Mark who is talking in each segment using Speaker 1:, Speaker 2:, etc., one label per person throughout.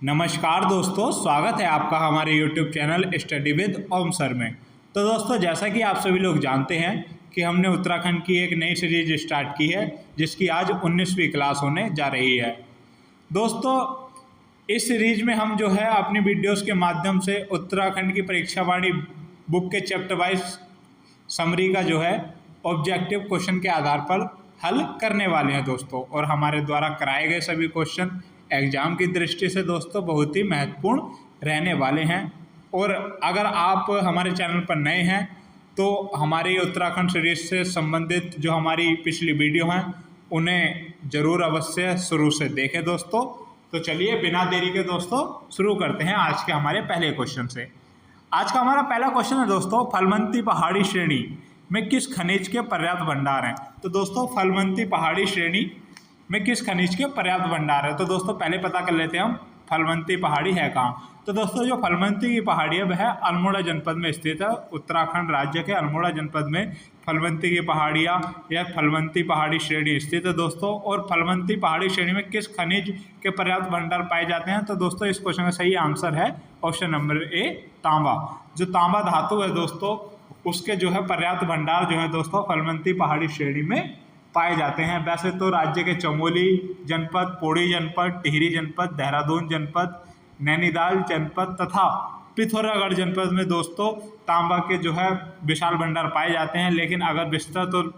Speaker 1: नमस्कार दोस्तों, स्वागत है आपका हमारे YouTube channel study with Om sir में। तो दोस्तों, जैसा कि आप सभी लोग जानते हैं कि हमने उत्तराखंड की एक नई सीरीज स्टार्ट की है जिसकी आज 19वीं क्लास होने जा रही है। दोस्तों, इस सीरीज में हम जो है अपनी वीडियोस के माध्यम से उत्तराखंड की परीक्षावाणी बुक के चैप्टर वाइज समरी का जो है ऑब्जेक्टिव क्वेश्चन के आधार पर हल करने वाले हैं दोस्तों। और हमारे द्वारा कराए गए सभी क्वेश्चन एग्जाम की दृष्टि से दोस्तों बहुत ही महत्वपूर्ण रहने वाले हैं। और अगर आप हमारे चैनल पर नए हैं तो हमारी उत्तराखंड सीरीज से संबंधित जो हमारी पिछली वीडियो हैं उन्हें ज़रूर अवश्य शुरू से देखें दोस्तों। तो चलिए बिना देरी के दोस्तों शुरू करते हैं आज के हमारे पहले क्वेश्चन से। आज का हमारा पहला क्वेश्चन है दोस्तों, फलवंती पहाड़ी श्रेणी में किस खनिज के पर्याप्त भंडार हैं। तो दोस्तों, फलवंती पहाड़ी श्रेणी में किस खनिज के पर्याप्त भंडार है। तो दोस्तों पहले पता कर लेते हैं हम फलवंती पहाड़ी है कहाँ। तो दोस्तों जो फलवंती की पहाड़ी है वह अल्मोड़ा जनपद में स्थित है। उत्तराखंड राज्य के अल्मोड़ा जनपद में फलवंती की पहाड़ियाँ या फलवंती पहाड़ी श्रेणी स्थित है दोस्तों। और फलवंती पहाड़ी श्रेणी में किस खनिज के पर्याप्त भंडार पाए जाते हैं। तो दोस्तों इस क्वेश्चन का सही आंसर है ऑप्शन नंबर ए, तांबा। जो तांबा धातु है दोस्तों उसके जो है पर्याप्त भंडार जो है दोस्तों फलवंती पहाड़ी श्रेणी में पाए जाते हैं। वैसे तो राज्य के चमोली जनपद, पौड़ी जनपद, टिहरी जनपद, देहरादून जनपद, नैनीताल जनपद तथा पिथौरागढ़ जनपद में दोस्तों तांबा के जो है विशाल भंडार पाए जाते हैं। लेकिन अगर विस्तृत और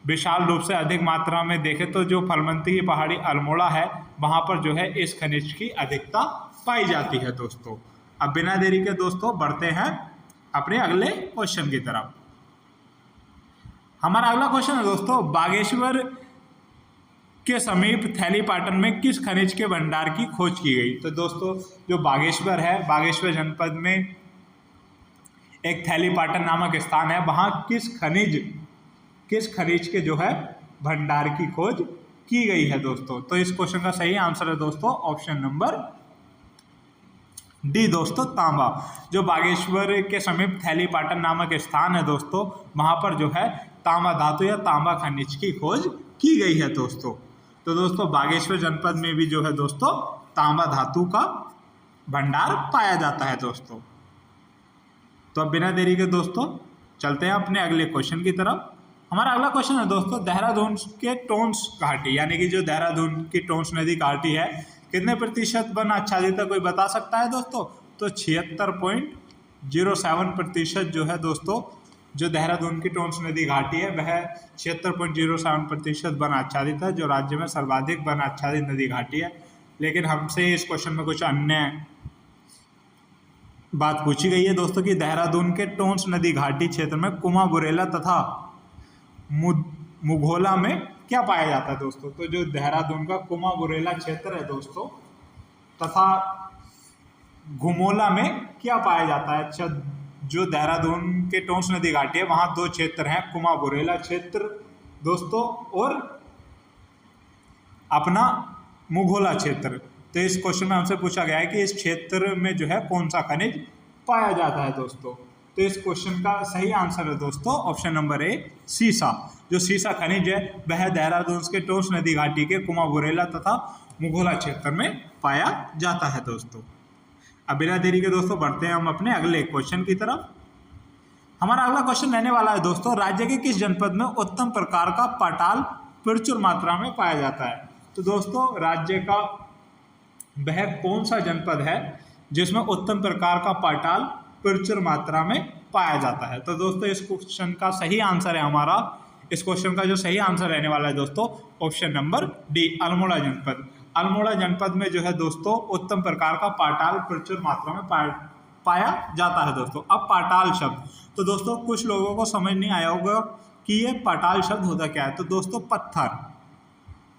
Speaker 1: विशाल रूप से अधिक मात्रा में देखें तो जो फलवंती की पहाड़ी अल्मोड़ा है वहाँ पर जो है इस खनिज की अधिकता पाई जाती है दोस्तों। अब बिना देरी के दोस्तों बढ़ते हैं अपने अगले क्वेश्चन की तरफ। हमारा अगला क्वेश्चन है दोस्तों, बागेश्वर के समीप थैलीपाटन में किस खनिज के भंडार की खोज की गई। तो दोस्तों जो बागेश्वर है, बागेश्वर जनपद में एक थैलीपाटन नामक स्थान है, वहाँ किस खनिज के जो है भंडार की खोज की गई है दोस्तों। तो इस क्वेश्चन का सही आंसर है दोस्तों ऑप्शन नंबर डी दोस्तों, तांबा। जो बागेश्वर के समीप थैलीपाटन नामक स्थान है दोस्तों वहाँ पर जो है तांबा धातु या तांबा खनिज की खोज की गई है दोस्तों। तो दोस्तों बागेश्वर जनपद में भी जो है दोस्तों तांबा धातु का भंडार पाया जाता है दोस्तों। तो अब बिना देरी के दोस्तों चलते हैं अपने अगले क्वेश्चन की तरफ। हमारा अगला क्वेश्चन है दोस्तों, देहरादून के टोंस घाटी यानी कि जो देहरादून की टोंस नदी घाटी है कितने प्रतिशत वन आच्छादित है, कोई बता सकता है दोस्तों। तो 76.07% जो है दोस्तों जो देहरादून की टोंस नदी घाटी है वह 76.07% वन आच्छादित है, जो राज्य में सर्वाधिक वन आच्छादित नदी घाटी है। लेकिन हमसे इस क्वेश्चन में कुछ अन्य बात पूछी गई है दोस्तों कि देहरादून के टोंस नदी घाटी क्षेत्र में कुमा बुरेला तथा मुघोला में क्या पाया जाता है दोस्तों। तो जो देहरादून का कुमा बुरेला क्षेत्र है दोस्तों तथा घुमोला में क्या पाया जाता है। अच्छा, जो देहरादून के टोंस नदी घाटी है वहाँ दो क्षेत्र हैं, कुमा बुरेला क्षेत्र दोस्तों और अपना मुघोला क्षेत्र। तो इस क्वेश्चन में हमसे पूछा गया है कि इस क्षेत्र में जो है कौन सा खनिज पाया जाता है दोस्तों। तो इस क्वेश्चन का सही आंसर है दोस्तों ऑप्शन नंबर ए, सीसा। जो सीसा खनिज है वह देहरादून के टोंस नदी घाटी के कुमा बुरेला तथा मुघोला क्षेत्र में पाया जाता है दोस्तों। अब बिना देरी के दोस्तों बढ़ते हैं हम अपने अगले क्वेश्चन की तरफ। हमारा अगला क्वेश्चन रहने वाला है दोस्तों, राज्य के किस जनपद में उत्तम प्रकार का पाटाल प्रचुर मात्रा में पाया जाता है। तो दोस्तों राज्य का वह कौन सा जनपद है जिसमें उत्तम प्रकार का पाटाल प्रचुर मात्रा में पाया जाता है। तो दोस्तों इस क्वेश्चन का सही आंसर है हमारा, इस क्वेश्चन का जो सही आंसर रहने वाला है दोस्तों ऑप्शन नंबर डी, अल्मोड़ा जनपद। अल्मोड़ा जनपद में जो है दोस्तों उत्तम प्रकार का पाटाल प्रचुर मात्रा में पाया जाता है दोस्तों। अब पाटाल शब्द, तो दोस्तों कुछ लोगों को समझ नहीं आया होगा कि ये पाटाल शब्द होता क्या है। तो दोस्तों पत्थर,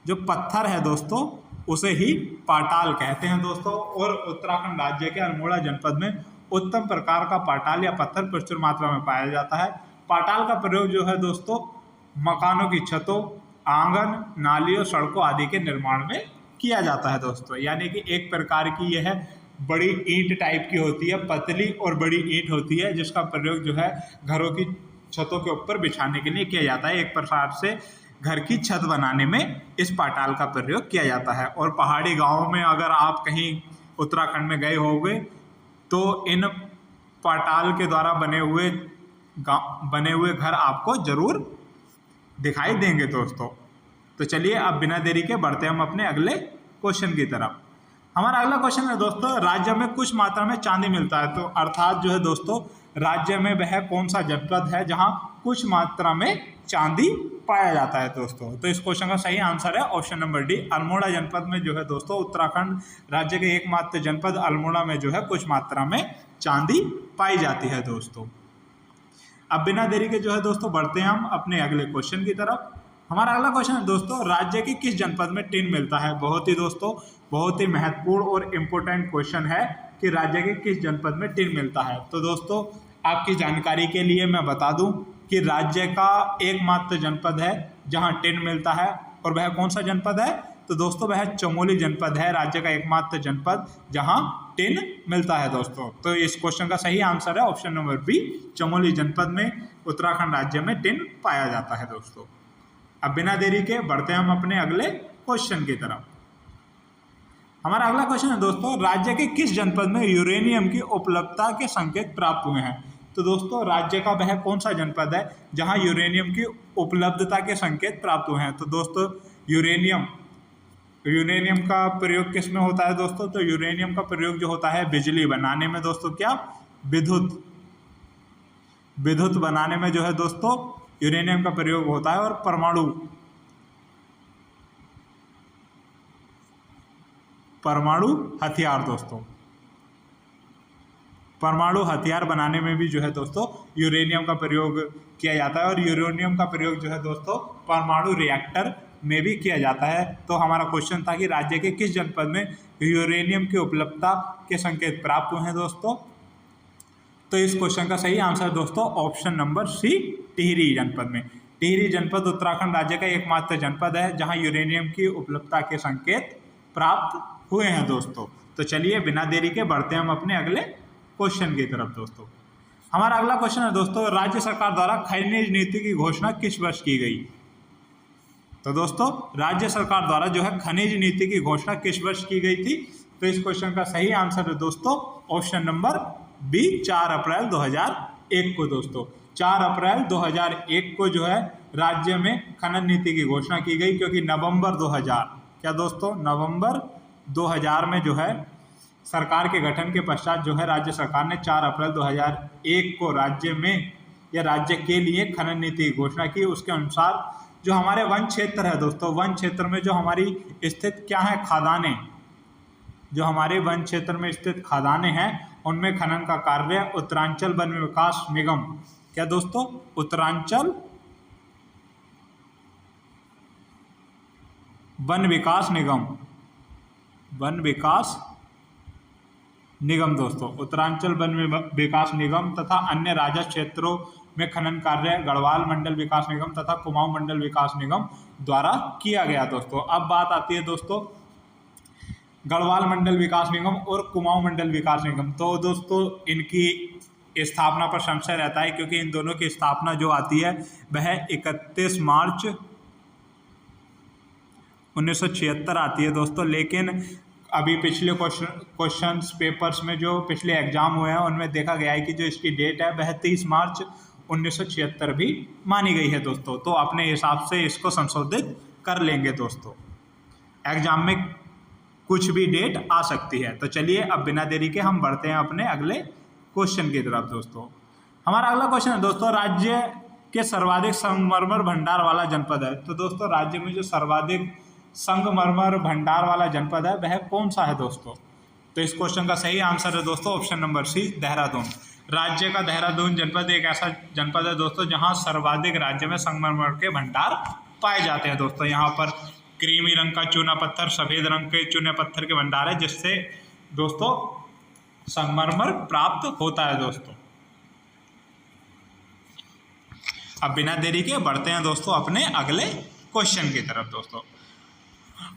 Speaker 1: जो पत्थर है दोस्तों उसे ही पाटाल कहते हैं दोस्तों। और उत्तराखंड राज्य के अल्मोड़ा जनपद में उत्तम प्रकार का पाटाल या पत्थर प्रचुर मात्रा में पाया जाता है। पाटाल का प्रयोग जो है दोस्तों मकानों की छतों, आंगन, नालियों, सड़कों आदि के निर्माण में किया जाता है दोस्तों। यानी कि एक प्रकार की यह बड़ी ईंट टाइप की होती है, पतली और बड़ी ईंट होती है जिसका प्रयोग जो है घरों की छतों के ऊपर बिछाने के लिए किया जाता है। एक प्रकार से घर की छत बनाने में इस पाटाल का प्रयोग किया जाता है। और पहाड़ी गांवों में अगर आप कहीं उत्तराखंड में गए होंगे तो इन पाटाल के द्वारा बने हुए घर आपको जरूर दिखाई देंगे दोस्तों। तो चलिए अब बिना देरी के बढ़ते हम अपने अगले क्वेश्चन की तरफ। हमारा अगला क्वेश्चन है दोस्तों, राज्य में कुछ मात्रा में चांदी मिलता है। तो अर्थात जो है दोस्तों, राज्य में वह कौन सा जनपद है जहां कुछ मात्रा में चांदी पाया जाता है दोस्तों। तो इस क्वेश्चन का सही आंसर है ऑप्शन नंबर डी, अल्मोड़ा जनपद में जो है दोस्तों, उत्तराखंड राज्य के एकमात्र जनपद अल्मोड़ा में जो है कुछ मात्रा में चांदी पाई जाती है दोस्तों। अब बिना देरी के जो है दोस्तों बढ़ते हैं हम अपने अगले क्वेश्चन की तरफ। हमारा अगला क्वेश्चन है दोस्तों, राज्य के किस जनपद में टिन मिलता है। बहुत ही महत्वपूर्ण और इम्पोर्टेंट क्वेश्चन है कि राज्य के किस जनपद में टिन मिलता है। तो दोस्तों आपकी जानकारी के लिए मैं बता दूं कि राज्य का एकमात्र जनपद है जहां टिन मिलता है, और वह कौन सा जनपद है। तो दोस्तों वह चमोली जनपद है, राज्य का एकमात्र जनपद जहां टिन मिलता है दोस्तों। तो इस क्वेश्चन का सही आंसर है ऑप्शन नंबर बी, चमोली जनपद में उत्तराखंड राज्य में टिन पाया जाता है दोस्तों। अब बिना देरी के बढ़ते हैं हम अपने अगले क्वेश्चन की तरफ। हमारा अगला क्वेश्चन है दोस्तों, राज्य के किस जनपद में यूरेनियम की उपलब्धता के संकेत प्राप्त हुए हैं। तो दोस्तों राज्य का वह कौन सा जनपद है जहां यूरेनियम की उपलब्धता के संकेत प्राप्त हुए हैं। तो दोस्तों यूरेनियम का प्रयोग किस में होता है दोस्तों। तो यूरेनियम का प्रयोग जो होता है बिजली बनाने में दोस्तों, क्या विद्युत बनाने में जो है दोस्तों यूरेनियम का प्रयोग होता है। और परमाणु हथियार दोस्तों, परमाणु हथियार बनाने में भी जो है दोस्तों यूरेनियम का प्रयोग किया जाता है। और यूरेनियम का प्रयोग जो है दोस्तों परमाणु रिएक्टर में भी किया जाता है। तो हमारा क्वेश्चन था कि राज्य के किस जनपद में यूरेनियम की उपलब्धता के संकेत प्राप्त हुए हैं दोस्तों। तो इस क्वेश्चन का सही आंसर दोस्तों ऑप्शन नंबर सी, टिहरी जनपद में। टिहरी जनपद उत्तराखंड राज्य का एकमात्र जनपद है जहां यूरेनियम की उपलब्धता के संकेत प्राप्त हुए हैं दोस्तों। तो चलिए बिना देरी के बढ़ते हैं हम अपने अगले क्वेश्चन की तरफ दोस्तों। हमारा अगला क्वेश्चन है दोस्तों, राज्य सरकार द्वारा खनिज नीति की घोषणा किस वर्ष की गई। तो दोस्तों राज्य सरकार द्वारा जो है खनिज नीति की घोषणा किस वर्ष की गई थी। तो इस क्वेश्चन का सही आंसर है दोस्तों ऑप्शन नंबर बी, 4 अप्रैल 2001 को दोस्तों। 4 अप्रैल 2001 को जो है राज्य में खनन नीति की घोषणा की गई, क्योंकि नवंबर 2000 में जो है सरकार के गठन के पश्चात जो है राज्य सरकार ने 4 अप्रैल 2001 को राज्य में या राज्य के लिए खनन नीति की घोषणा की। उसके अनुसार जो हमारे वन क्षेत्र है दोस्तों, वन क्षेत्र में जो हमारी स्थित क्या है, खदानें, जो हमारे वन क्षेत्र में स्थित खदानें हैं उनमें खनन का कार्य उत्तरांचल वन विकास निगम, क्या दोस्तों, उत्तरांचल वन विकास निगम दोस्तों, उत्तरांचल वन विकास निगम तथा अन्य राजस्व क्षेत्रों में खनन कार्य गढ़वाल मंडल विकास निगम तथा कुमाऊं मंडल विकास निगम द्वारा किया गया दोस्तों। अब बात आती है दोस्तों गढ़वाल मंडल विकास निगम और कुमाऊं मंडल विकास निगम। तो दोस्तों इनकी स्थापना पर संशय रहता है, क्योंकि इन दोनों की स्थापना जो आती है वह 31 मार्च 1976 आती है दोस्तों। लेकिन अभी पिछले क्वेश्चन पेपर्स में जो पिछले एग्जाम हुए हैं उनमें देखा गया है कि जो इसकी डेट है वह 30 मार्च 1976 भी मानी गई है दोस्तों। तो अपने हिसाब से इसको संशोधित कर लेंगे दोस्तों, एग्जाम में कुछ भी डेट आ सकती है। तो चलिए अब बिना देरी के हम बढ़ते हैं अपने अगले क्वेश्चन की तरफ दोस्तों। हमारा अगला क्वेश्चन है दोस्तों, राज्य के सर्वाधिक संगमरमर भंडार वाला जनपद है। तो दोस्तों राज्य में जो सर्वाधिक संगमरमर भंडार वाला जनपद है वह कौन सा है दोस्तों। तो इस क्वेश्चन का सही आंसर है दोस्तों ऑप्शन नंबर सी, देहरादून। राज्य का देहरादून जनपद एक ऐसा जनपद है दोस्तों जहां सर्वाधिक राज्य में संगमरमर के भंडार पाए जाते हैं दोस्तों। यहाँ पर क्रीमी रंग का चूना पत्थर, सफेद रंग के चूने पत्थर के भंडार है, जिससे दोस्तों संगमरमर प्राप्त होता है दोस्तों। अब बिना देरी के बढ़ते हैं दोस्तों अपने अगले क्वेश्चन की तरफ दोस्तों।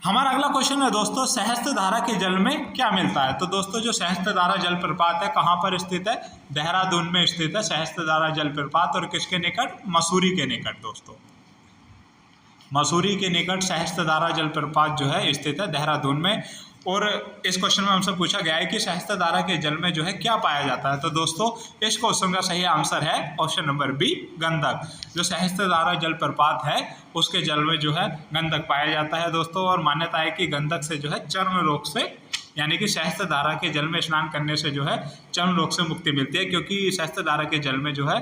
Speaker 1: हमारा अगला क्वेश्चन है दोस्तों, सहस्त्रधारा के जल में क्या मिलता है। तो दोस्तों जो सहस्त्रधारा जलप्रपात है कहाँ पर स्थित है, देहरादून में स्थित है सहस्त्रधारा जलप्रपात। और किसके निकट, मसूरी के निकट दोस्तों। मसूरी के निकट सहस्त्रधारा जलप्रपात जो है स्थित है देहरादून में। और इस क्वेश्चन में हमसे पूछा गया है कि सहस्त्रधारा के जल में जो है क्या पाया जाता है। तो दोस्तों इस क्वेश्चन का सही आंसर है ऑप्शन नंबर बी, गंधक। जो सहस्त्रधारा जलप्रपात है उसके जल में जो है गंधक पाया जाता है दोस्तों। और मान्यता है कि गंधक से जो है चर्म रोग से, यानी कि सहस्त्रधारा के जल में स्नान करने से जो है चर्म रोग से मुक्ति मिलती है, क्योंकि सहस्त्रधारा के जल में जो है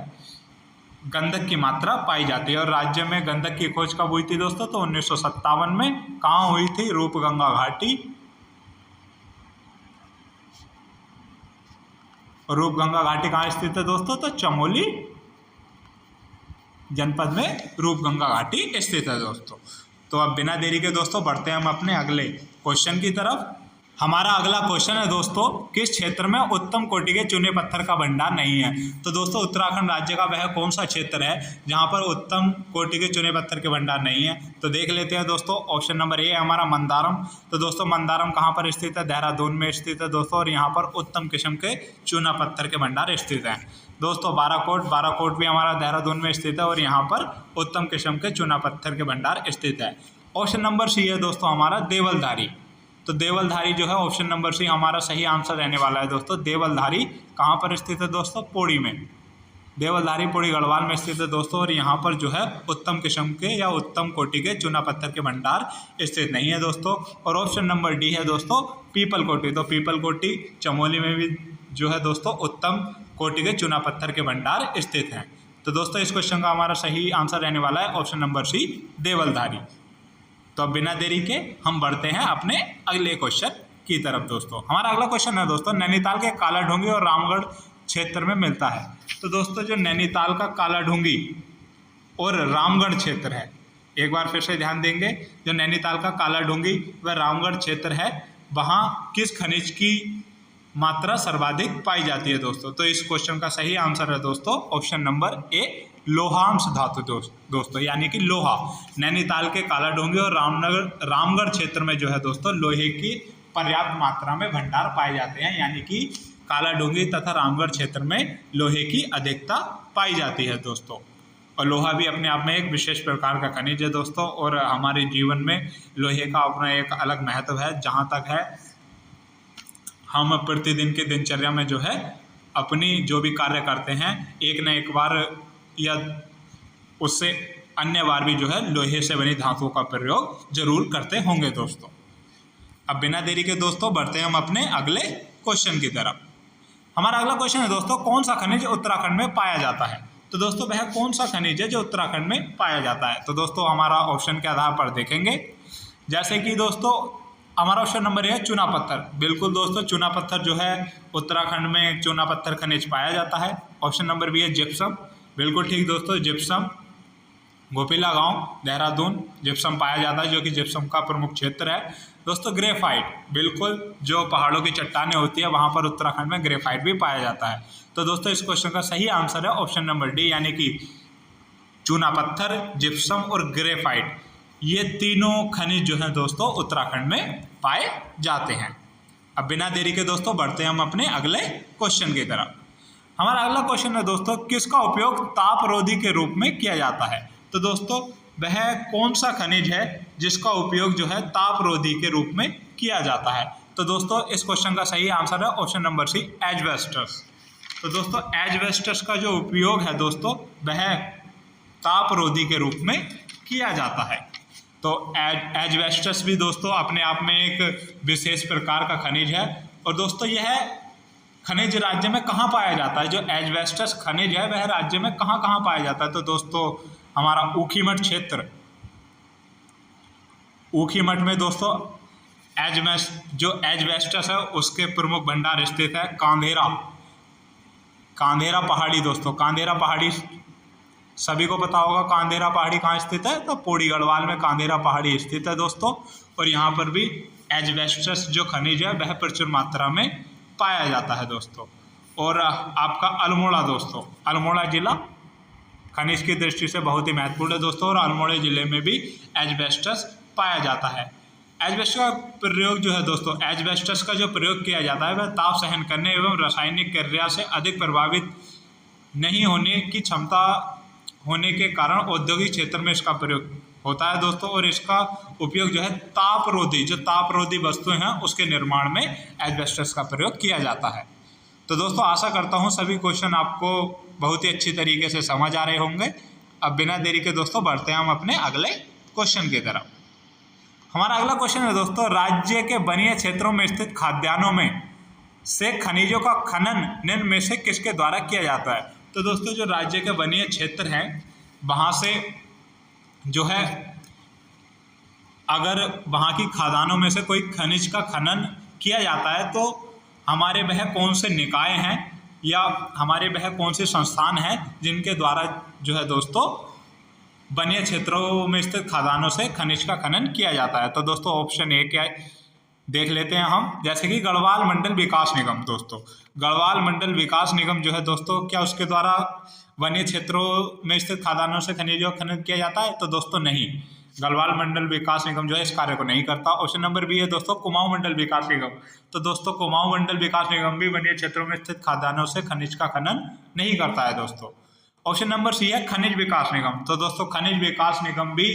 Speaker 1: गंधक की मात्रा पाई जाती है। और राज्य में गंधक की खोज कब हुई थी दोस्तों? तो 1957 में। कहाँ हुई थी? रूपगंगा घाटी। रूपगंगा घाटी कहाँ स्थित है दोस्तों? तो चमोली जनपद में रूपगंगा घाटी स्थित है दोस्तों। तो अब बिना देरी के दोस्तों बढ़ते हैं हम अपने अगले क्वेश्चन की तरफ। हमारा अगला क्वेश्चन है दोस्तों, किस क्षेत्र में उत्तम कोटि के चूने पत्थर का भंडार नहीं है? तो दोस्तों उत्तराखंड राज्य का वह कौन सा क्षेत्र है जहां पर उत्तम कोटि के चूने पत्थर के भंडार नहीं है? तो देख लेते हैं दोस्तों। ऑप्शन नंबर ए है हमारा मंदारम। तो दोस्तों मंदारम कहाँ पर स्थित है? देहरादून में स्थित है दोस्तों। और यहाँ पर उत्तम किस्म के चूना पत्थर के भंडार स्थित हैं दोस्तों। बाराकोट भी हमारा देहरादून में स्थित है और यहाँ पर उत्तम किस्म के चूना पत्थर के भंडार स्थित है। ऑप्शन नंबर सी है दोस्तों हमारा देवलधारी। तो देवलधारी जो है ऑप्शन नंबर सी हमारा सही आंसर रहने वाला है दोस्तों। देवलधारी कहाँ पर स्थित है दोस्तों? पौड़ी में। देवलधारी पौड़ी गढ़वाल में स्थित है दोस्तों। और यहाँ पर जो है उत्तम किस्म के या उत्तम कोटि के चूना पत्थर के भंडार स्थित नहीं है दोस्तों। और ऑप्शन नंबर डी है दोस्तों पीपल कोटी। तो पीपल कोटी चमोली में भी जो है दोस्तों उत्तम कोटि के चूना पत्थर के भंडार स्थित हैं। तो दोस्तों इस क्वेश्चन का हमारा सही आंसर रहने वाला है ऑप्शन नंबर सी, देवलधारी। तो अब बिना देरी के हम बढ़ते हैं अपने अगले क्वेश्चन की तरफ दोस्तों। हमारा अगला क्वेश्चन है दोस्तों, नैनीताल के कालाढूंगी और रामगढ़ क्षेत्र में मिलता है। तो दोस्तों जो नैनीताल का कालाढूंगी और रामगढ़ क्षेत्र है, एक बार फिर से ध्यान देंगे, जो नैनीताल का कालाढूंगी व रामगढ़ क्षेत्र है वहाँ किस खनिज की मात्रा सर्वाधिक पाई जाती है दोस्तों? तो इस क्वेश्चन का सही आंसर है दोस्तों ऑप्शन नंबर ए, लोहांश धातु दोस्तों, यानी कि लोहा। नैनीताल के कालाढूंगी और रामगढ़ क्षेत्र में जो है दोस्तों लोहे की पर्याप्त मात्रा में भंडार पाए जाते हैं, यानी कि कालाढूंगी तथा रामगढ़ क्षेत्र में लोहे की अधिकता पाई जाती है दोस्तों। और लोहा भी अपने आप में एक विशेष प्रकार का खनिज है दोस्तों। और हमारे जीवन में लोहे का अपना एक अलग महत्व है। जहाँ तक है हम प्रतिदिन के दिनचर्या में जो है अपनी जो भी कार्य करते हैं एक न एक बार या उससे अन्य बार भी जो है लोहे से बनी धातुओं का प्रयोग जरूर करते होंगे दोस्तों। अब बिना देरी के दोस्तों बढ़ते हैं हम अपने अगले क्वेश्चन की तरफ। हमारा अगला क्वेश्चन है दोस्तों, कौन सा खनिज उत्तराखंड में पाया जाता है? तो दोस्तों वह कौन सा खनिज है जो उत्तराखंड में पाया जाता है? तो दोस्तों हमारा ऑप्शन के आधार पर देखेंगे, जैसे कि दोस्तों हमारा ऑप्शन नंबर है चूना पत्थर। बिल्कुल दोस्तों चूना पत्थर जो है उत्तराखंड में चूना पत्थर खनिज पाया जाता है। ऑप्शन नंबर बी है जिप्सम। बिल्कुल ठीक दोस्तों, जिप्सम गोपीला गांव देहरादून जिप्सम पाया जाता है, जो कि जिप्सम का प्रमुख क्षेत्र है दोस्तों। ग्रेफाइट, बिल्कुल जो पहाड़ों की चट्टानें होती है वहाँ पर उत्तराखंड में ग्रेफाइट भी पाया जाता है। तो दोस्तों इस क्वेश्चन का सही आंसर है ऑप्शन नंबर डी, यानी कि चूना पत्थर, जिप्सम और ग्रेफाइट, ये तीनों खनिज जो हैं दोस्तों उत्तराखंड में पाए जाते हैं। अब बिना देरी के दोस्तों बढ़ते हैं हम अपने अगले क्वेश्चन की तरफ। हमारा अगला क्वेश्चन है दोस्तों, किसका उपयोग तापरोधी के रूप में किया जाता है? तो दोस्तों वह कौन सा खनिज है जिसका उपयोग जो है तापरोधी के रूप में किया जाता है? तो दोस्तों इस क्वेश्चन का सही आंसर है ऑप्शन नंबर सी, एजबेस्टस। तो दोस्तों एजबेस्टस का जो उपयोग है दोस्तों वह तापरोधी के रूप में किया जाता है। तो एजबेस्टस भी दोस्तों अपने आप में एक विशेष प्रकार का खनिज है। और दोस्तों यह खनिज राज्य में कहाँ पाया जाता है? जो एजबेस्टस खनिज है वह राज्य में कहाँ कहाँ पाया जाता है? तो दोस्तों हमारा ऊखीमठ क्षेत्र, ऊखीमठ में दोस्तों जो एजबेस्टस है उसके प्रमुख भंडार स्थित है। कांधेरा पहाड़ी दोस्तों, कांधेरा पहाड़ी सभी को पता होगा। कांधेरा पहाड़ी कहाँ स्थित है? तो पौड़ी गढ़वाल में कांधेरा पहाड़ी स्थित है दोस्तों। और यहाँ पर भी एजबेस्टस जो खनिज है वह प्रचुर मात्रा में पाया जाता है दोस्तों। और आपका अल्मोड़ा दोस्तों, अल्मोड़ा जिला खनिज की दृष्टि से बहुत ही महत्वपूर्ण है दोस्तों। और अल्मोड़ा जिले में भी एजबेस्टस पाया जाता है। एजबेस्टस का प्रयोग जो है दोस्तों, एजबेस्टस का जो प्रयोग किया जाता है वह ताप सहन करने एवं रासायनिक क्रिया से अधिक प्रभावित नहीं होने की क्षमता होने के कारण औद्योगिक क्षेत्र में इसका प्रयोग होता है दोस्तों, और इसका उपयोग जो है तापरोधी, जो तापरोधी वस्तुएं हैं उसके निर्माण में एस्बेस्टस का प्रयोग किया जाता है। तो दोस्तों आशा करता हूँ सभी क्वेश्चन आपको बहुत ही अच्छी तरीके से समझ आ रहे होंगे। अब बिना देरी के दोस्तों बढ़ते हैं हम अपने अगले क्वेश्चन की तरफ। हमारा अगला क्वेश्चन है दोस्तों, राज्य के वनीय क्षेत्रों में स्थित खाद्यान्नों में से खनिजों का खनन निम्न में से किसके द्वारा किया जाता है। तो दोस्तों जो राज्य के वनीय क्षेत्र हैं वहाँ से जो है अगर वहाँ की खादानों में से कोई खनिज का खनन किया जाता है तो हमारे वह कौन से निकाय हैं या हमारे वह कौन से संस्थान हैं जिनके द्वारा जो है दोस्तों वनीय क्षेत्रों में स्थित खादानों से खनिज का खनन किया जाता है। तो दोस्तों ऑप्शन ए क्या है देख लेते हैं हम, जैसे कि गढ़वाल मंडल विकास निगम। दोस्तों गढ़वाल मंडल विकास निगम जो है दोस्तों क्या उसके द्वारा वन्य क्षेत्रों में स्थित खादानों से खनिजों का खनन किया जाता है। तो दोस्तों नहीं, गढ़वाल मंडल विकास निगम जो है इस कार्य को नहीं करता। ऑप्शन नंबर बी है दोस्तों कुमाऊं मंडल विकास निगम। तो दोस्तों कुमाऊं मंडल विकास निगम भी वन्य क्षेत्रों में स्थित खादानों से खनिज का खनन नहीं करता है दोस्तों। ऑप्शन नंबर सी है खनिज विकास निगम। तो दोस्तों खनिज विकास निगम भी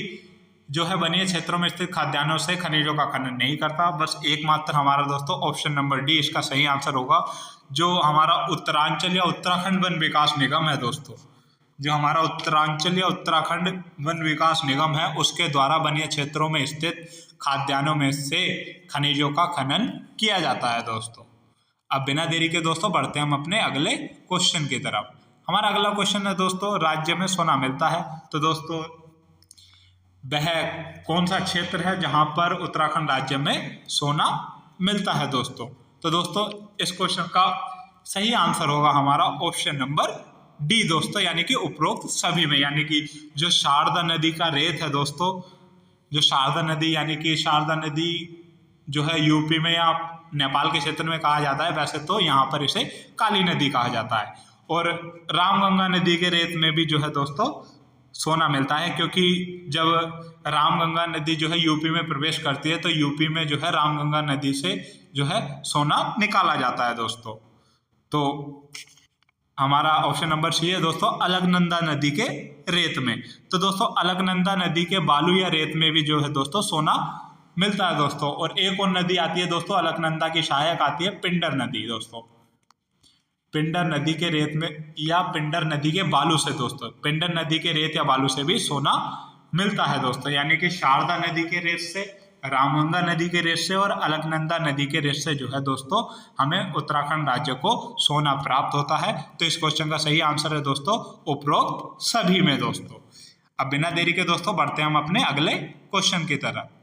Speaker 1: जो है वनीय क्षेत्रों में स्थित खाद्यान्नों से खनिजों का खनन नहीं करता। बस एकमात्र हमारा दोस्तों ऑप्शन नंबर डी इसका सही आंसर होगा, जो हमारा उत्तरांचल या उत्तराखंड वन विकास निगम है दोस्तों। जो हमारा उत्तरांचल या उत्तराखंड वन विकास निगम है उसके द्वारा वनीय क्षेत्रों में स्थित खाद्यान्नों में से खनिजों का खनन किया जाता है दोस्तों। अब बिना देरी के दोस्तों बढ़ते हैं हम अपने अगले क्वेश्चन की तरफ। हमारा अगला क्वेश्चन है दोस्तों, राज्य में सोना मिलता है। तो दोस्तों वह कौन सा क्षेत्र है जहां पर उत्तराखंड राज्य में सोना मिलता है दोस्तों। तो दोस्तों इस क्वेश्चन का सही आंसर होगा हमारा ऑप्शन नंबर डी दोस्तों, यानी कि उपरोक्त सभी में। यानी कि जो शारदा नदी का रेत है दोस्तों, जो शारदा नदी यानी कि शारदा नदी जो है यूपी में या नेपाल के क्षेत्र में कहा जाता है, वैसे तो यहाँ पर इसे काली नदी कहा जाता है। और रामगंगा नदी के रेत में भी जो है दोस्तों सोना मिलता है, क्योंकि जब रामगंगा नदी जो है यूपी में प्रवेश करती है तो यूपी में जो है रामगंगा नदी से जो है सोना निकाला जाता है दोस्तों। तो हमारा ऑप्शन नंबर सी है दोस्तों अलकनंदा नदी के रेत में। तो दोस्तों अलकनंदा नदी के बालू या रेत में भी जो है दोस्तों सोना मिलता है दोस्तों। और एक और नदी आती है दोस्तों अलकनंदा की सहायक आती है पिंडर नदी दोस्तों। पिंडर नदी के रेत में या पिंडर नदी के बालू से दोस्तों, पिंडर नदी के रेत या बालू से भी सोना मिलता है दोस्तों। यानी कि शारदा नदी के रेत से, रामगंगा नदी के रेत से और अलकनंदा नदी के रेत से जो है दोस्तों हमें उत्तराखंड राज्य को सोना प्राप्त होता है। तो इस क्वेश्चन का सही आंसर है दोस्तों उपरोक्त सभी में दोस्तों। अब बिना देरी के दोस्तों बढ़ते हैं हम अपने अगले क्वेश्चन की तरफ।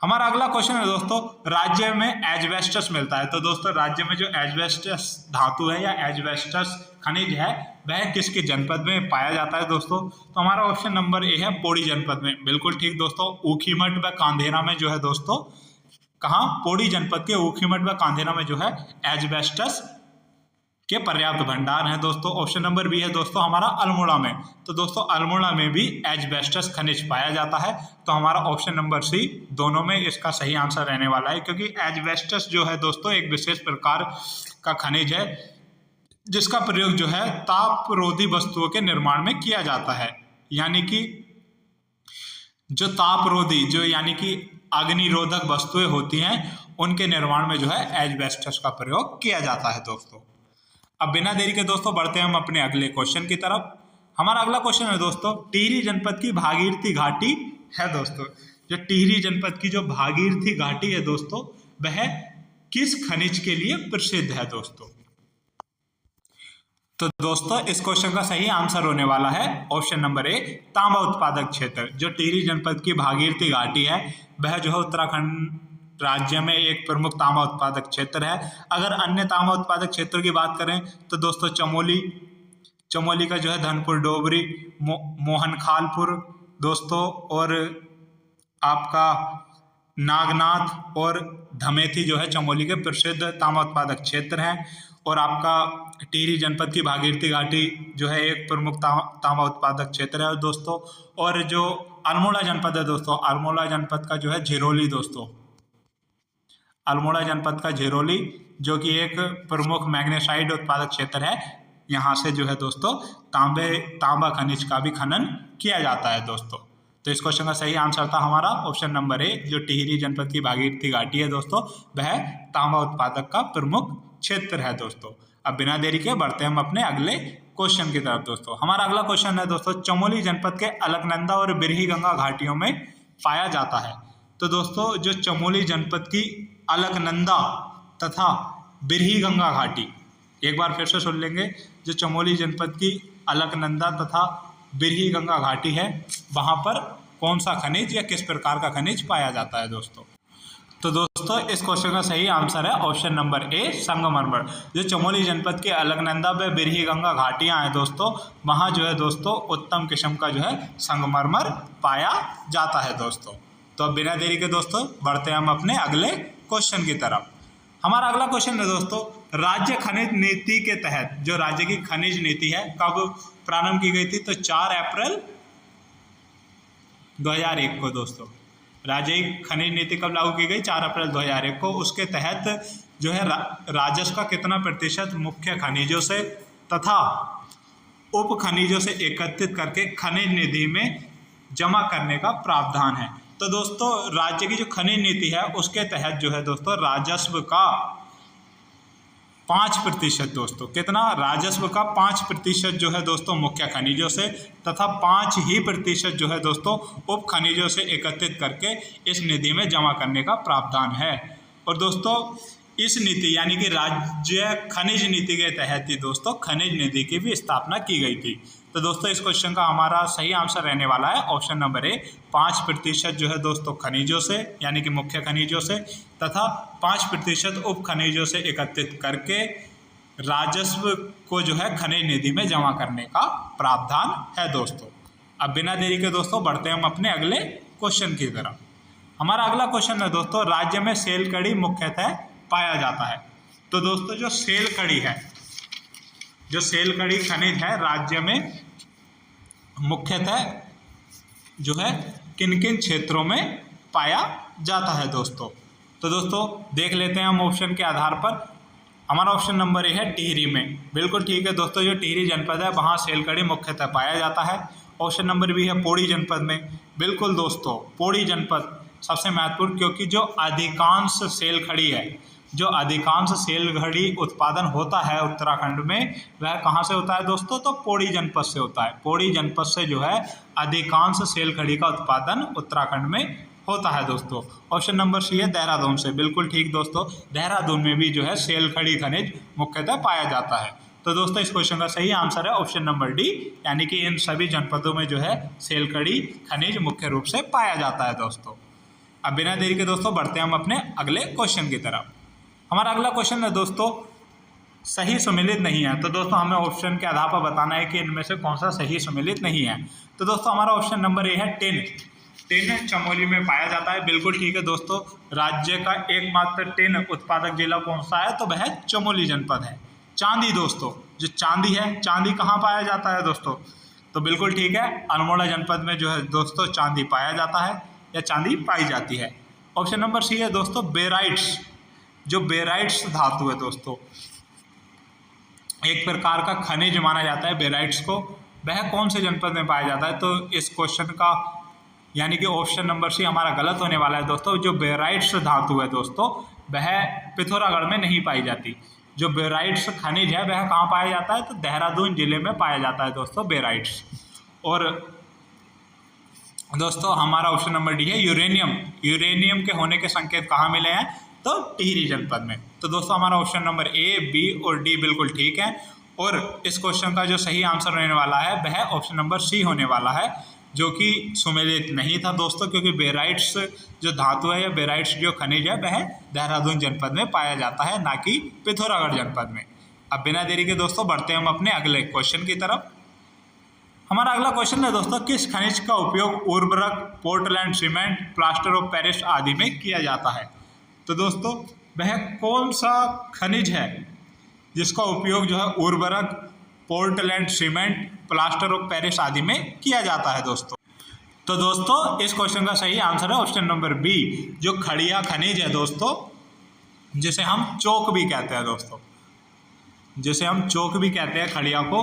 Speaker 1: हमारा अगला क्वेश्चन है दोस्तों, राज्य में एजबेस्टस मिलता है। तो दोस्तों राज्य में जो एजबेस्टस धातु है या एजबेस्टस खनिज है वह किसके जनपद में पाया जाता है दोस्तों। तो हमारा ऑप्शन नंबर ए है पौड़ी जनपद में। बिल्कुल ठीक दोस्तों, ऊखीमठ व कांधेरा में जो है दोस्तों, कहाँ, पौड़ी जनपद के ऊखीमठ व कांधेरा में जो है एजबेस्टस के पर्याप्त भंडार हैं दोस्तों। ऑप्शन नंबर बी है दोस्तों हमारा अल्मोड़ा में। तो दोस्तों अल्मोड़ा में भी एजबेस्टस खनिज पाया जाता है। तो हमारा ऑप्शन नंबर सी दोनों में इसका सही आंसर रहने वाला है, क्योंकि एजबेस्टस जो है दोस्तों एक विशेष प्रकार का खनिज है जिसका प्रयोग जो है तापरोधी वस्तुओं के निर्माण में किया जाता है। यानी कि जो तापरोधी, जो यानी कि अग्निरोधक वस्तुएं होती हैं उनके निर्माण में जो है एजबेस्टस का प्रयोग किया जाता है दोस्तों। अब बिना देरी के दोस्तों बढ़ते हैं हम अपने अगले क्वेश्चन की तरफ। हमारा अगला क्वेश्चन है दोस्तों, टिहरी जनपद की भागीरथी घाटी है दोस्तों। जो टिहरी जनपद की जो भागीरथी घाटी है दोस्तों वह किस खनिज के लिए प्रसिद्ध है दोस्तों। तो दोस्तों इस क्वेश्चन का सही आंसर होने वाला है ऑप्शन नंबर ए तांबा उत्पादक क्षेत्र। जो टिहरी जनपद की भागीरथी घाटी है वह जो है उत्तराखंड राज्य में एक प्रमुख तांबा उत्पादक क्षेत्र है। अगर अन्य तांबा उत्पादक क्षेत्रों की बात करें तो दोस्तों चमोली का जो है धनपुर डोबरी, मोहन खालपुर दोस्तों, और आपका नागनाथ और धमेथी जो है चमोली के प्रसिद्ध तांबा उत्पादक क्षेत्र हैं। और आपका टिहरी जनपद की भागीरथी घाटी जो है एक प्रमुख तांबा उत्पादक क्षेत्र है दोस्तों। और जो अल्मोड़ा जनपद है दोस्तों, अल्मोड़ा जनपद का जो है झिरोली दोस्तों, अल्मोड़ा जनपद का झिरोली जो कि एक प्रमुख मैग्नेसाइट उत्पादक क्षेत्र है, यहाँ से जो है दोस्तों तांबा खनिज का भी खनन किया जाता है दोस्तों। तो इस क्वेश्चन का सही आंसर था हमारा ऑप्शन नंबर ए, जो टिहरी जनपद की भागीरथी घाटी है दोस्तों, वह तांबा उत्पादक का प्रमुख क्षेत्र है दोस्तों। अब बिना देरी के बढ़ते हैं हम अपने अगले क्वेश्चन की तरफ दोस्तों। हमारा अगला क्वेश्चन है दोस्तों, चमोली जनपद के अलकनंदा और बिरही गंगा घाटियों में पाया जाता है। तो दोस्तों जो चमोली जनपद की अलकनंदा तथा बिरही गंगा घाटी, एक बार फिर से सुन लेंगे, जो चमोली जनपद की अलकनंदा तथा बिरही गंगा घाटी है, वहाँ पर कौन सा खनिज या किस प्रकार का खनिज पाया जाता है दोस्तों। तो दोस्तों इस क्वेश्चन का सही आंसर है ऑप्शन नंबर ए, संगमरमर। जो चमोली जनपद के अलकनंदा व बिरही गंगा घाटियाँ हैं दोस्तों, वहाँ जो है दोस्तों उत्तम किस्म का जो है संगमरमर पाया जाता है दोस्तों। तो अब बिना देरी के दोस्तों बढ़ते हैं हम अपने अगले क्वेश्चन की तरफ। हमारा अगला क्वेश्चन है दोस्तों, राज्य खनिज नीति के तहत, जो राज्य की खनिज नीति है कब प्रारंभ की गई थी, तो 4 अप्रैल 2001 को दोस्तों। राज्य खनिज नीति कब लागू की गई, 4 अप्रैल 2001 को। उसके तहत जो है राजस्व का कितना प्रतिशत मुख्य खनिजों से तथा उप खनिजों से एकत्रित करके खनिज निधि में जमा करने का प्रावधान है। तो दोस्तों राज्य की जो खनिज नीति है उसके तहत जो है दोस्तों राजस्व का 5% दोस्तों, कितना, राजस्व का 5% जो है दोस्तों मुख्य खनिजों से तथा 5% जो है दोस्तोों उप खनिजों से एकत्रित करके इस निधि में जमा करने का प्रावधान है। और दोस्तों इस नीति यानी कि राज्य खनिज नीति के तहत ही दोस्तों खनिज निधि की भी स्थापना की गई थी। तो दोस्तों इस क्वेश्चन का हमारा सही आंसर रहने वाला है ऑप्शन नंबर ए, 5% जो है दोस्तों खनिजों से यानी कि मुख्य खनिजों से तथा 5% उप खनिजों से एकत्रित करके राजस्व को जो है खनिज निधि में जमा करने का प्रावधान है दोस्तों। अब बिना देरी के दोस्तों बढ़ते हैं हम अपने अगले क्वेश्चन की तरफ। हमारा अगला क्वेश्चन है दोस्तों, राज्य में सेलकड़ी मुख्यतः पाया जाता है। तो दोस्तों जो सेलकड़ी है, जो सेलकड़ी खनिज है राज्य में मुख्यतः जो है किन किन क्षेत्रों में पाया जाता है दोस्तों। तो दोस्तों देख लेते हैं हम ऑप्शन के आधार पर। हमारा ऑप्शन नंबर ए है टिहरी में, बिल्कुल ठीक है दोस्तों, जो टिहरी जनपद है वहाँ सेलकड़ी मुख्यतः पाया जाता है। ऑप्शन नंबर बी है पौड़ी जनपद में, बिल्कुल दोस्तों पौड़ी जनपद सबसे महत्वपूर्ण, क्योंकि जो अधिकांश सेलखड़ी है, जो अधिकांश सेलखड़ी उत्पादन होता है उत्तराखंड में, वह कहाँ से होता है दोस्तों, तो पौड़ी जनपद से होता है। पौड़ी जनपद से जो है अधिकांश सेलखड़ी का उत्पादन उत्तराखंड में होता है दोस्तों। ऑप्शन नंबर सी है देहरादून से, बिल्कुल ठीक दोस्तों, देहरादून में भी जो है सेलखड़ी खनिज मुख्यतः पाया जाता है। तो दोस्तों इस क्वेश्चन का सही आंसर है ऑप्शन नंबर डी, यानी कि इन सभी जनपदों में जो है सेलखड़ी खनिज मुख्य रूप से पाया जाता है दोस्तों। अब बिना देरी के दोस्तों बढ़ते हैं हम अपने अगले क्वेश्चन की तरफ। हमारा अगला क्वेश्चन है दोस्तों, सही सुमेलित नहीं है। तो दोस्तों हमें ऑप्शन के आधार पर बताना है कि इनमें से कौन सा सही सुमेलित नहीं है। तो दोस्तों हमारा ऑप्शन नंबर ए है टिन। टिन चमोली में पाया जाता है, बिल्कुल ठीक है दोस्तों। राज्य का एकमात्र टिन उत्पादक जिला कौन सा है, तो वह चमोली जनपद है। चांदी दोस्तों, जो चांदी है, चांदी कहाँ पाया जाता है दोस्तों, तो बिल्कुल ठीक है अल्मोड़ा जनपद में जो है दोस्तों चांदी पाया जाता है या चांदी पाई जाती है। ऑप्शन नंबर सी है दोस्तों बेराइट्स। जो बेराइट्स धातु है दोस्तों, एक प्रकार का खनिज माना जाता है बेराइट्स को, वह कौन से जनपद में पाया जाता है, तो इस क्वेश्चन का यानी कि ऑप्शन नंबर सी हमारा गलत होने वाला है दोस्तों। जो बेराइट्स धातु है दोस्तों वह पिथौरागढ़ में नहीं पाई जाती। जो बेराइट्स खनिज है वह कहाँ पाया जाता है, तो देहरादून जिले में पाया जाता है दोस्तों बेराइट्स। और दोस्तों हमारा ऑप्शन नंबर डी है यूरेनियम। यूरेनियम के होने के संकेत कहाँ मिले हैं, तो टिहरी जनपद में। तो दोस्तों हमारा ऑप्शन नंबर ए, बी और डी बिल्कुल ठीक है। और इस क्वेश्चन का जो सही आंसर रहने वाला है वह ऑप्शन नंबर सी होने वाला है, जो कि सुमेलित नहीं था दोस्तों, क्योंकि बेराइट्स जो धातु है या बेराइट्स जो खनिज है वह देहरादून जनपद में पाया जाता है, ना कि पिथौरागढ़ जनपद में। अब बिना देरी के दोस्तों बढ़ते हैं हम अपने अगले क्वेश्चन की तरफ। हमारा अगला क्वेश्चन है दोस्तों, किस खनिज का उपयोग उर्वरक, Portland cement, plaster of Paris आदि में किया जाता है। तो दोस्तों वह कौन सा खनिज है जिसका उपयोग जो है उर्वरक, Portland cement, plaster of Paris आदि में किया जाता है दोस्तों। तो दोस्तों इस क्वेश्चन का सही आंसर है ऑप्शन नंबर बी, जो खड़िया खनिज है दोस्तों, जिसे हम चोक भी कहते हैं दोस्तों, जिसे हम चोक भी कहते हैं खड़िया को।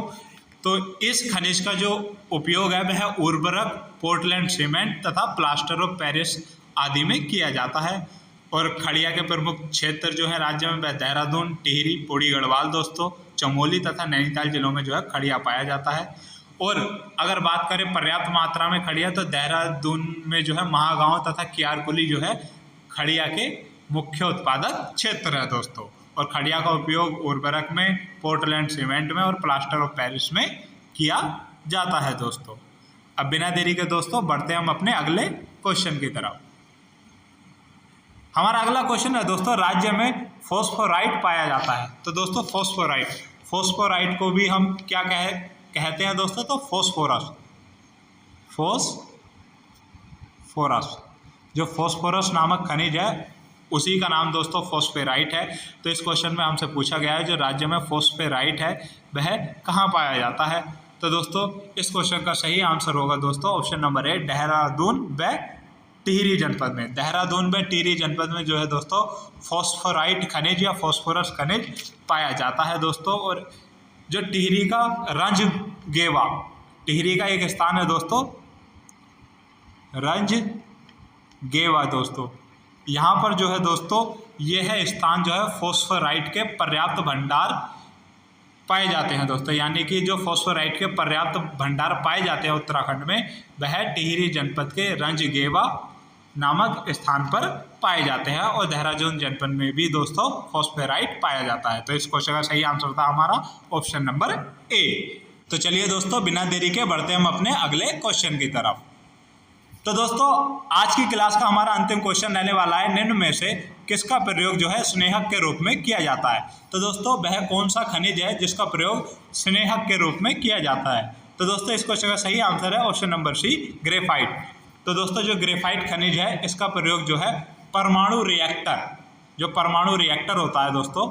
Speaker 1: तो इस खनिज का जो उपयोग है वह उर्वरक, पोर्टलैंड सीमेंट तथा प्लास्टर ऑफ पेरिस आदि में किया जाता है। और खड़िया के प्रमुख क्षेत्र जो है राज्य में वह देहरादून, टिहरी, पौड़ी गढ़वाल दोस्तों, चमोली तथा नैनीताल जिलों में जो है खड़िया पाया जाता है। और अगर बात करें पर्याप्त मात्रा में खड़िया, तो देहरादून में जो है महागांव तथा कियारकुली जो है खड़िया के मुख्य उत्पादक क्षेत्र है दोस्तों। और खड़िया का उपयोग उर्वरक में, पोर्टलैंड सीमेंट में और प्लास्टर ऑफ पेरिस में किया जाता है दोस्तों। अब बिना देरी के दोस्तों बढ़ते हम अपने अगले क्वेश्चन की तरफ। हमारा अगला क्वेश्चन है दोस्तों, राज्य में फॉस्फोराइट पाया जाता है। तो दोस्तों फॉस्फोराइट को भी हम क्या कहते हैं दोस्तों, तो फोस्फोरस। जो फॉस्फोरस नामक खनिज है उसी का नाम दोस्तों फॉस्फेराइट है। तो इस क्वेश्चन में हमसे पूछा गया है जो राज्य में फॉस्फेराइट है वह कहाँ पाया जाता है। तो दोस्तों इस क्वेश्चन का सही आंसर होगा दोस्तों ऑप्शन नंबर ए, देहरादून व टिहरी जनपद में। देहरादून व टिहरी जनपद में जो है दोस्तों फॉस्फोराइट खनिज या फॉस्फोरस खनिज पाया जाता है दोस्तों। और जो टिहरी का रंजगेवा, टिहरी का एक स्थान है दोस्तों रंजगेवा दोस्तों, यहाँ पर जो है दोस्तों यह है स्थान जो है फॉस्फोराइट के पर्याप्त भंडार पाए जाते हैं दोस्तों। यानी कि जो फॉस्फोराइट के पर्याप्त भंडार पाए जाते हैं उत्तराखंड में, वह टिहरी जनपद के रंजगेवा नामक स्थान पर पाए जाते हैं। और देहरादून जनपद में भी दोस्तों फॉस्फोराइट पाया जाता है। तो इस क्वेश्चन का सही आंसर था हमारा ऑप्शन नंबर ए। तो चलिए दोस्तों बिना देरी के बढ़ते हम अपने अगले क्वेश्चन की तरफ। तो दोस्तों आज की क्लास का हमारा अंतिम क्वेश्चन रहने वाला है, निम्न में से किसका प्रयोग जो है स्नेहक के रूप में किया जाता है। तो दोस्तों वह कौन सा खनिज है जिसका प्रयोग स्नेहक के रूप में किया जाता है। तो दोस्तों इस क्वेश्चन का सही आंसर है ऑप्शन नंबर सी, ग्रेफाइट। तो दोस्तों जो ग्रेफाइट खनिज है इसका प्रयोग जो है परमाणु रिएक्टर, जो परमाणु रिएक्टर होता है दोस्तों,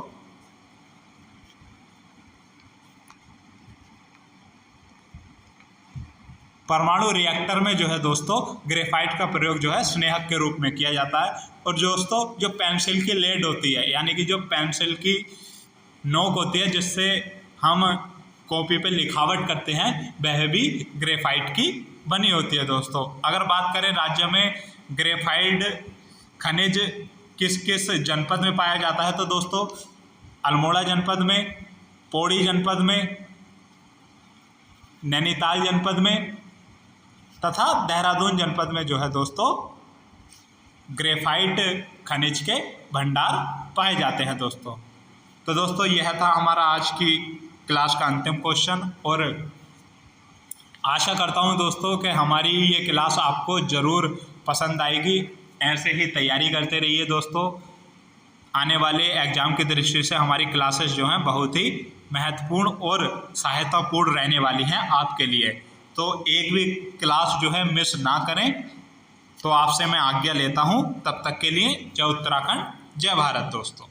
Speaker 1: परमाणु रिएक्टर में जो है दोस्तों ग्रेफाइट का प्रयोग जो है स्नेहक के रूप में किया जाता है। और दोस्तों जो पेंसिल की लेड होती है, यानी कि जो पेंसिल की नोक होती है जिससे हम कॉपी पे लिखावट करते हैं, वह भी ग्रेफाइट की बनी होती है दोस्तों। अगर बात करें राज्य में ग्रेफाइट खनिज किस किस जनपद में पाया जाता है, तो दोस्तों अल्मोड़ा जनपद में, पौड़ी जनपद में, नैनीताल जनपद में तथा देहरादून जनपद में जो है दोस्तों ग्रेफाइट खनिज के भंडार पाए जाते हैं दोस्तों। तो दोस्तों यह था हमारा आज की क्लास का अंतिम क्वेश्चन। और आशा करता हूं दोस्तों कि हमारी ये क्लास आपको ज़रूर पसंद आएगी। ऐसे ही तैयारी करते रहिए दोस्तों। आने वाले एग्ज़ाम की दृष्टि से हमारी क्लासेस जो हैं बहुत ही महत्वपूर्ण और सहायतापूर्ण रहने वाली हैं आपके लिए। तो एक भी क्लास जो है मिस ना करें। तो आपसे मैं आज्ञा लेता हूं। तब तक के लिए जय उत्तराखंड, जय भारत दोस्तों।